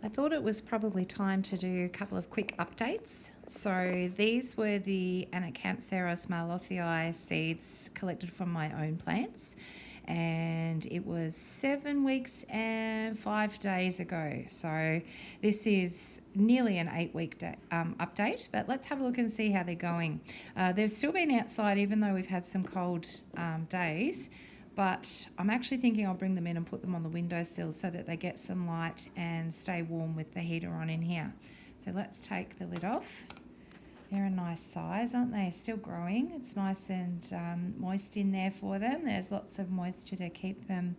I thought it was probably time to do a couple of quick updates. So these were the Anacampseros marlothii seeds collected from my own plants, and it was 7 weeks and 5 days ago. So this is nearly an 8 week update, but let's have a look and see how they're going. They've still been outside even though we've had some cold days, but I'm actually thinking I'll bring them in and put them on the windowsill so that they get some light and stay warm with the heater on in here. So let's take the lid off. They're a nice size, aren't they? Still growing. It's nice and moist in there for them. There's lots of moisture to keep them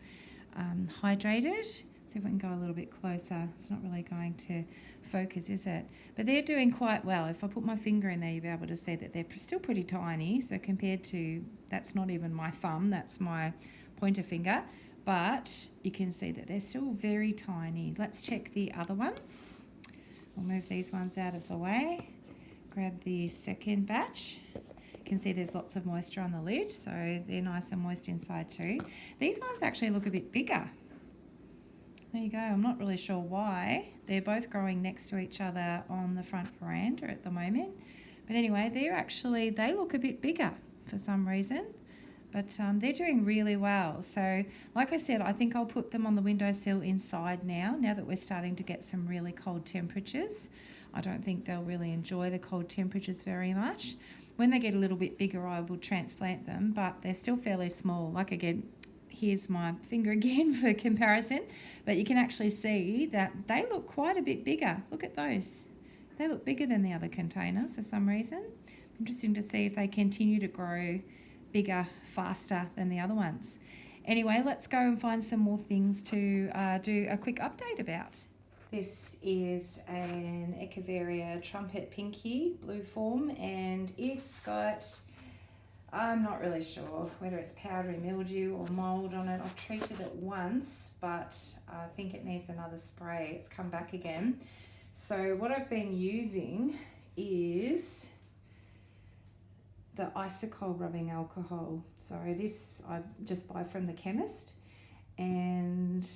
hydrated. See if we can go a little bit closer. It's not really going to focus, is it? But they're doing quite well. If I put my finger in there, you'll be able to see that they're still pretty tiny. So compared to, that's not even my thumb, that's my pointer finger. But you can see that they're still very tiny. Let's check the other ones. We'll move these ones out of the way. Grab the second batch. You can see there's lots of moisture on the lid, so they're nice and moist inside too. These ones actually look a bit bigger. There you go. I'm not really sure why. They're both growing next to each other on the front veranda at the moment. But anyway, they look a bit bigger for some reason. But they're doing really well. So like I said, I think I'll put them on the windowsill inside now that we're starting to get some really cold temperatures. I don't think they'll really enjoy the cold temperatures very much. When they get a little bit bigger, I will transplant them, but they're still fairly small. Like again, here's my finger again for comparison, but you can actually see that they look quite a bit bigger. Look at those. They look bigger than the other container for some reason. Interesting to see if they continue to grow bigger, faster than the other ones. Anyway, let's go and find some more things to do a quick update about. This is an Echeveria trumpet pinky blue form, and it's got, I'm not really sure whether it's powdery mildew or mould on it. I've treated it once, but I think it needs another spray. It's come back again. So what I've been using is the isocol rubbing alcohol. So this I just buy from the chemist, and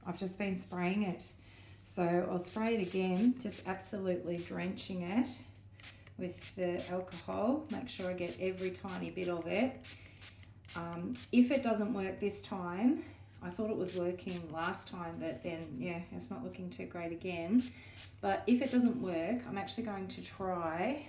I've just been spraying it. So I'll spray it again, just absolutely drenching it with the alcohol. Make sure I get every tiny bit of it. If it doesn't work this time, I thought it was working last time, but then it's not looking too great again. But if it doesn't work, I'm actually going to try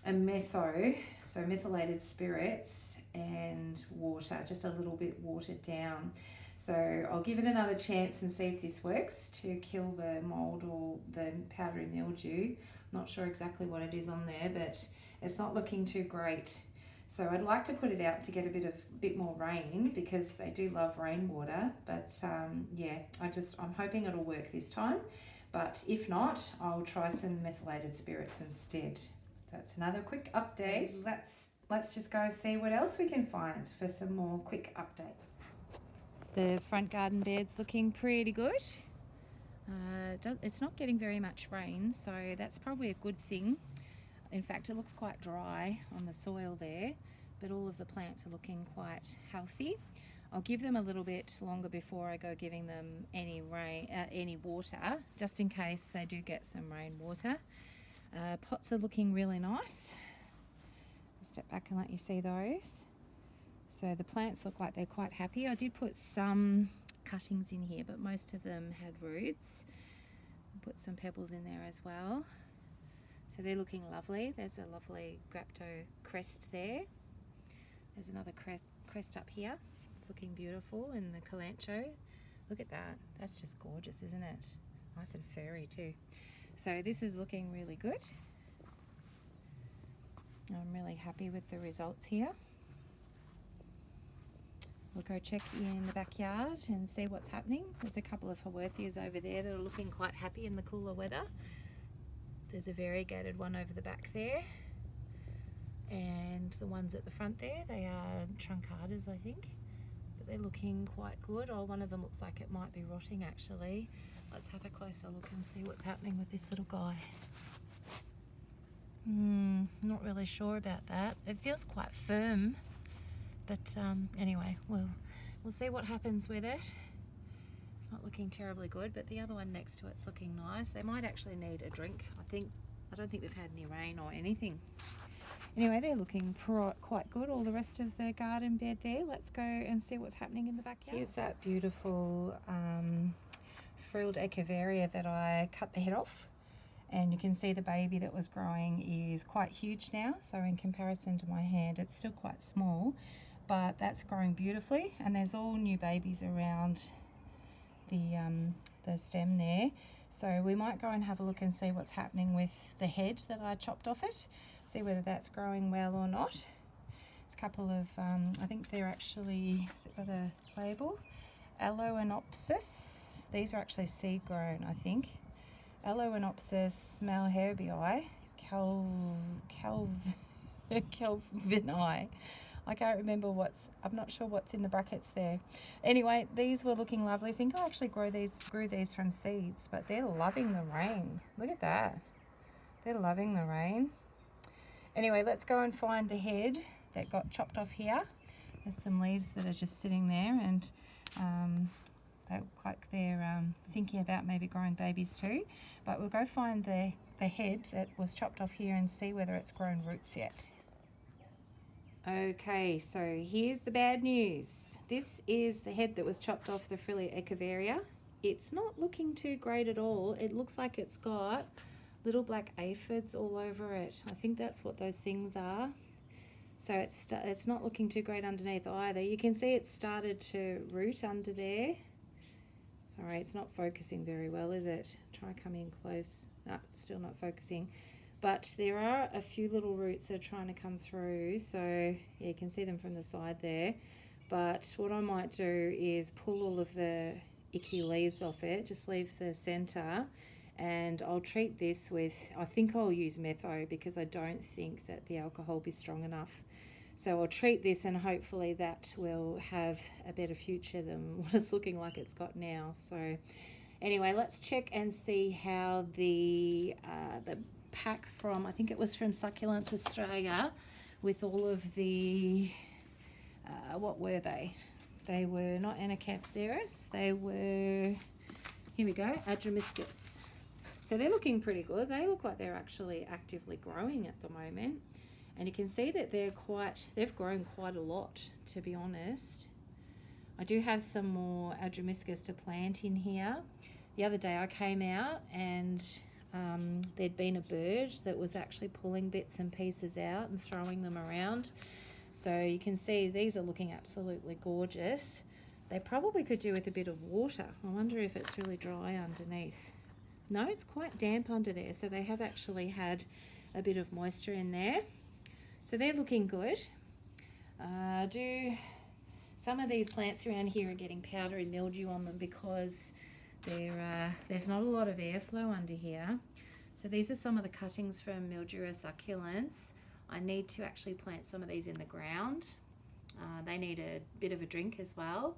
a metho, so methylated spirits and water, just a little bit watered down. So I'll give it another chance and see if this works to kill the mould or the powdery mildew. Not sure exactly what it is on there, but it's not looking too great. So I'd like to put it out to get a bit more rain, because they do love rainwater. But I'm hoping it'll work this time. But if not, I'll try some methylated spirits instead. So that's another quick update. Let's just go see what else we can find for some more quick updates. The front garden bed's looking pretty good. It's not getting very much rain, so that's probably a good thing. In fact, it looks quite dry on the soil there, but all of the plants are looking quite healthy. I'll give them a little bit longer before I go giving them any water, just in case they do get some rainwater. Pots are looking really nice. I'll step back and let you see those. So the plants look like they're quite happy. I did put some cuttings in here, but most of them had roots. I'll put some pebbles in there as well. So they're looking lovely. There's a lovely Grapto crest there. There's another crest up here. It's looking beautiful, in the Calancho. Look at that. That's just gorgeous, isn't it? Nice and furry too. So this is looking really good. I'm really happy with the results here. We'll go check in the backyard and see what's happening. There's a couple of Haworthias over there that are looking quite happy in the cooler weather. There's a variegated one over the back there. And the ones at the front there, they are truncatas, I think. But they're looking quite good. Oh, one of them looks like it might be rotting actually. Let's have a closer look and see what's happening with this little guy. Not really sure about that. It feels quite firm. But anyway, we'll see what happens with it. It's not looking terribly good, but the other one next to it's looking nice. They might actually need a drink. I don't think they've had any rain or anything. Anyway, they're looking quite good. All the rest of the garden bed there. Let's go and see what's happening in the backyard. Here's that beautiful frilled Echeveria that I cut the head off. And you can see the baby that was growing is quite huge now. So in comparison to my hand, it's still quite small, but that's growing beautifully. And there's all new babies around the stem there. So we might go and have a look and see what's happening with the head that I chopped off it. See whether that's growing well or not. It's a couple of, I think they're actually, has it got a label? Anacampseros. These are actually seed grown, I think. Anacampseros malherbii, calvini. I can't remember I'm not sure what's in the brackets there. Anyway, these were looking lovely. I think I actually grew these from seeds, but they're loving the rain. Look at that. They're loving the rain. Anyway, let's go and find the head that got chopped off here. There's some leaves that are just sitting there, and they look like they're thinking about maybe growing babies too. But we'll go find the head that was chopped off here and see whether it's grown roots yet. Okay, so here's the bad news. This is the head that was chopped off the frilly Echeveria. It's not looking too great at all. It looks like it's got little black aphids all over it. I think that's what those things are. So it's not looking too great underneath either. You can see it's started to root under there. Sorry, it's not focusing very well, is it? Try coming close. No, it's still not focusing. But there are a few little roots that are trying to come through. So yeah, you can see them from the side there. But what I might do is pull all of the icky leaves off it, just leave the center, and I'll treat this with, I think I'll use metho because I don't think that the alcohol will be strong enough. So I'll treat this and hopefully that will have a better future than what it's looking like it's got now. So anyway, let's check and see how the pack from, I think it was from Succulents Australia, with all of the, what were they? They were not Anacampseros, they were, here we go, Adramyscus. So they're looking pretty good. They look like they're actually actively growing at the moment. And you can see that they've grown quite a lot, to be honest. I do have some more Adramyscus to plant in here. The other day I came out and there'd been a bird that was actually pulling bits and pieces out and throwing them around. So you can see these are looking absolutely gorgeous. They probably could do with a bit of water. I wonder if it's really dry underneath. No, it's quite damp under there, so they have actually had a bit of moisture in there. So they're looking good. Some of these plants around here are getting powdery mildew on them because there's not a lot of airflow under here. So these are some of the cuttings from Mildura succulents. I need to actually plant some of these in the ground. They need a bit of a drink as well.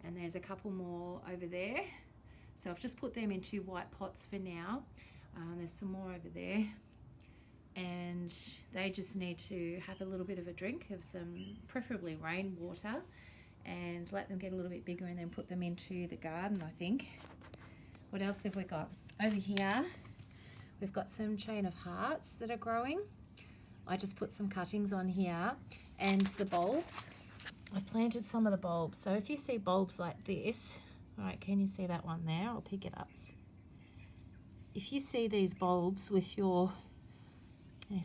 And there's a couple more over there. So I've just put them in 2 white pots for now. There's some more over there. And they just need to have a little bit of a drink of some, preferably rainwater, and let them get a little bit bigger and then put them into the garden, I think. What else have we got? Over here, we've got some chain of hearts that are growing. I just put some cuttings on here, and the bulbs. I've planted some of the bulbs. So if you see bulbs like this, all right, can you see that one there? I'll pick it up. If you see these bulbs with your,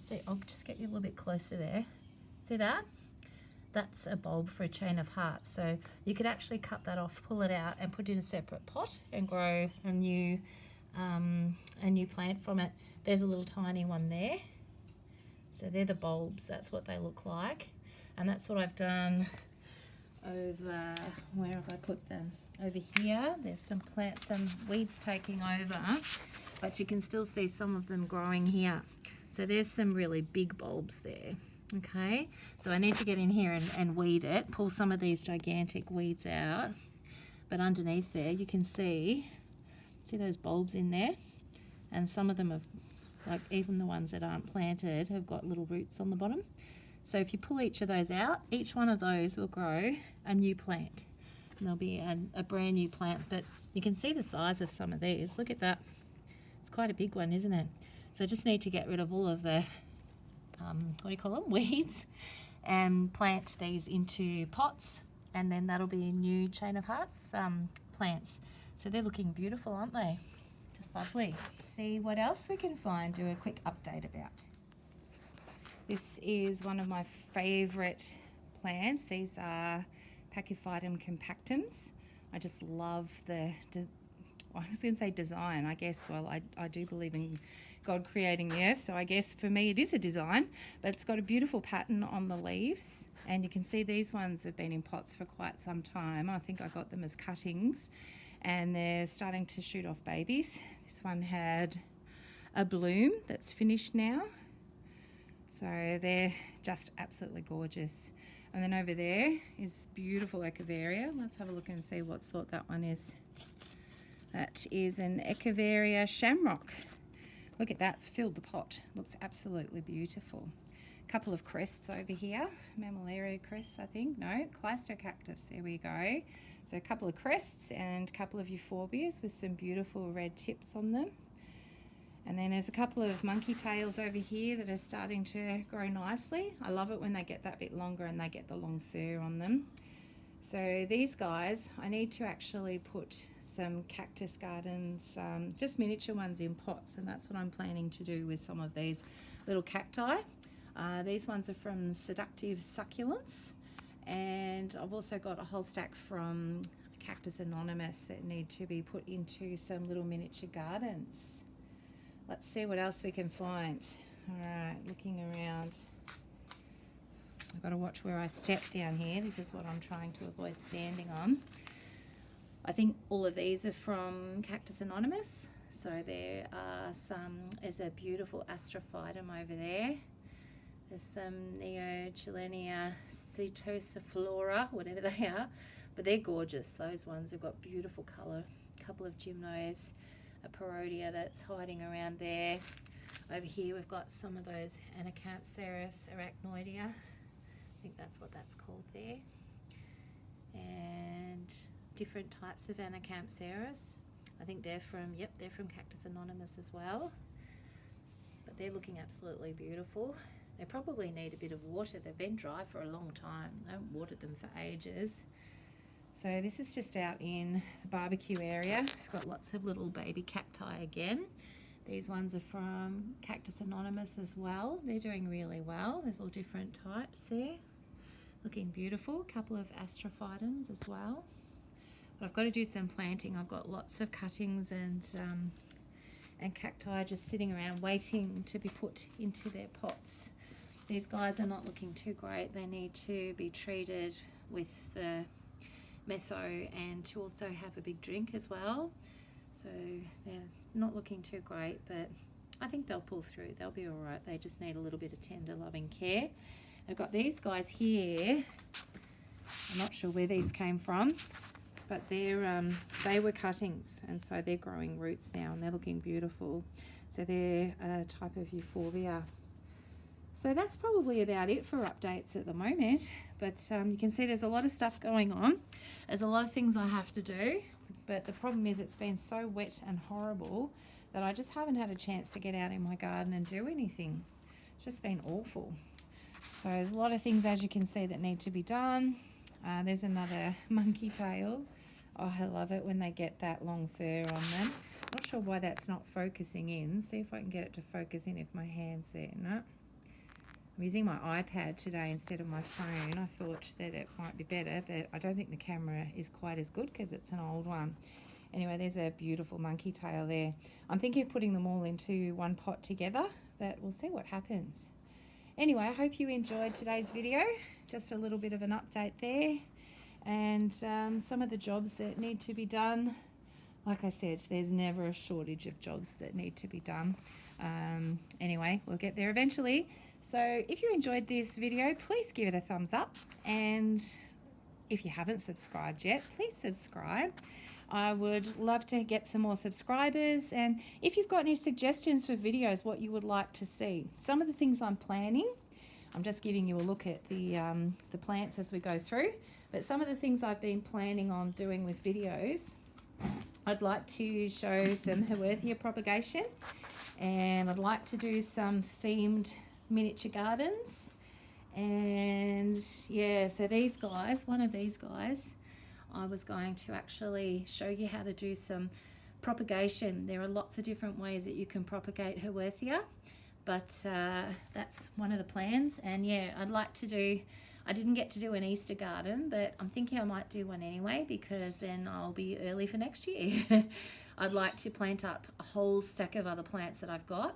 see, I'll just get you a little bit closer there. See that? That's a bulb for a chain of hearts. So you could actually cut that off, pull it out, and put it in a separate pot and grow a new plant from it. There's a little tiny one there. So they're the bulbs. That's what they look like, and that's what I've done over. Where have I put them? Over here. There's some plants, some weeds taking over, but you can still see some of them growing here. So there's some really big bulbs there. Okay, so I need to get in here and weed it, pull some of these gigantic weeds out. But underneath there, you can see those bulbs in there, and some of them have, like even the ones that aren't planted, have got little roots on the bottom. So if you pull each of those out, each one of those will grow a new plant. and there'll be a brand new plant. But you can see the size of some of these. Look at that. It's quite a big one, isn't it? So I just need to get rid of all of the, what do you call them, weeds, and plant these into pots, and then that'll be new Chain of Hearts plants. So they're looking beautiful, aren't they? Just lovely. See what else we can find, do a quick update about. This is one of my favourite plants. These are Pachyphytum compactums. I just love I was going to say design, I guess. Well, I do believe in God creating the earth, so I guess for me it is a design, but it's got a beautiful pattern on the leaves, and you can see these ones have been in pots for quite some time. I think I got them as cuttings, and they're starting to shoot off babies. This one had a bloom that's finished now, so they're just absolutely gorgeous. And then over there is beautiful Echeveria. Let's have a look and see what sort that one is. That is an Echeveria shamrock. Look at that, it's filled the pot. Looks absolutely beautiful. A couple of crests over here. Mammillaria crests, I think. No, Cleistocactus, there we go. So a couple of crests and a couple of euphorbias with some beautiful red tips on them. And then there's a couple of monkey tails over here that are starting to grow nicely. I love it when they get that bit longer and they get the long fur on them. So these guys, I need to actually put some cactus gardens, just miniature ones in pots, and that's what I'm planning to do with some of these little cacti. These ones are from Seductive Succulents, and I've also got a whole stack from Cactus Anonymous that need to be put into some little miniature gardens. Let's see what else we can find. Alright, looking around. I've got to watch where I step down here. This is what I'm trying to avoid standing on. I think all of these are from Cactus Anonymous. So there are there's a beautiful astrophytum over there. There's some Neochilenia cetosiflora, whatever they are, but they're gorgeous. Those ones have got beautiful colour. A couple of gymnos, a parodia that's hiding around there. Over here we've got some of those Anacampseros arachnoidea. I think that's what that's called there. And different types of Anacampseros. I think they're from Cactus Anonymous as well. But they're looking absolutely beautiful. They probably need a bit of water. They've been dry for a long time. I haven't watered them for ages. So this is just out in the barbecue area. We've got lots of little baby cacti again. These ones are from Cactus Anonymous as well. They're doing really well. There's all different types there. Looking beautiful. A couple of astrophytums as well. But I've got to do some planting. I've got lots of cuttings and cacti just sitting around waiting to be put into their pots. These guys are not looking too great. They need to be treated with the metho and to also have a big drink as well. So they're not looking too great, but I think they'll pull through. They'll be all right. They just need a little bit of tender, loving care. I've got these guys here. I'm not sure where these came from, but they were cuttings, and so they're growing roots now, and they're looking beautiful. So they're a type of euphorbia. So that's probably about it for updates at the moment, but you can see there's a lot of stuff going on. There's a lot of things I have to do, but the problem is it's been so wet and horrible that I just haven't had a chance to get out in my garden and do anything. It's just been awful. So there's a lot of things, as you can see, that need to be done. There's another monkey tail. Oh, I love it when they get that long fur on them. Not sure why that's not focusing in. See if I can get it to focus in if my hand's there. No. I'm using my iPad today instead of my phone. I thought that it might be better, but I don't think the camera is quite as good because it's an old one. Anyway, there's a beautiful monkey tail there. I'm thinking of putting them all into one pot together, but we'll see what happens. Anyway, I hope you enjoyed today's video. Just a little bit of an update there. And some of the jobs that need to be done. Like I said, there's never a shortage of jobs that need to be done. Anyway, we'll get there eventually. So if you enjoyed this video, please give it a thumbs up. And if you haven't subscribed yet, please subscribe. I would love to get some more subscribers. And if you've got any suggestions for videos, what you would like to see. Some of the things I'm planning, I'm just giving you a look at the plants as we go through. But some of the things I've been planning on doing with videos, I'd like to show some Echeveria propagation, and I'd like to do some themed miniature gardens. And yeah, so these guys, one of these guys, I was going to actually show you how to do some propagation. There are lots of different ways that you can propagate Echeveria, but that's one of the plans. And yeah, I'd like to do, I didn't get to do an Easter garden, but I'm thinking I might do one anyway, because then I'll be early for next year. I'd like to plant up a whole stack of other plants that I've got.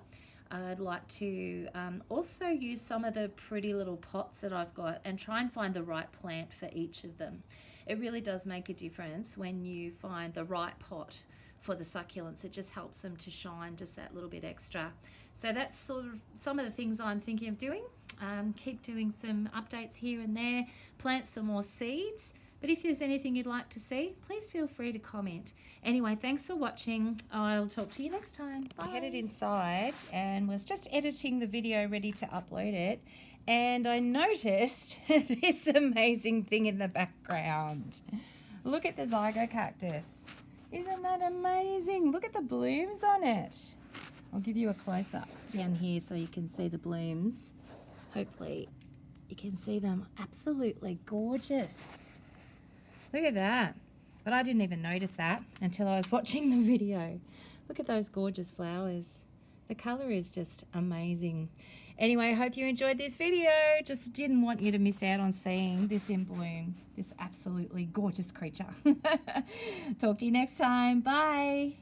I'd like to also use some of the pretty little pots that I've got and try and find the right plant for each of them. It really does make a difference when you find the right pot for the succulents. It just helps them to shine just that little bit extra. So that's sort of some of the things I'm thinking of doing. Keep doing some updates here and there, plant some more seeds. But if there's anything you'd like to see, please feel free to comment. Anyway, thanks for watching. I'll talk to you next time. Bye. I headed inside and was just editing the video ready to upload it. And I noticed this amazing thing in the background. Look at the zygo cactus. Isn't that amazing? Look at the blooms on it. I'll give you a close-up down here so you can see the blooms. Hopefully you can see them. Absolutely gorgeous. Look at that. But I didn't even notice that until I was watching the video. Look at those gorgeous flowers. The colour is just amazing. Anyway, I hope you enjoyed this video. Just didn't want you to miss out on seeing this in bloom. This absolutely gorgeous creature. Talk to you next time. Bye.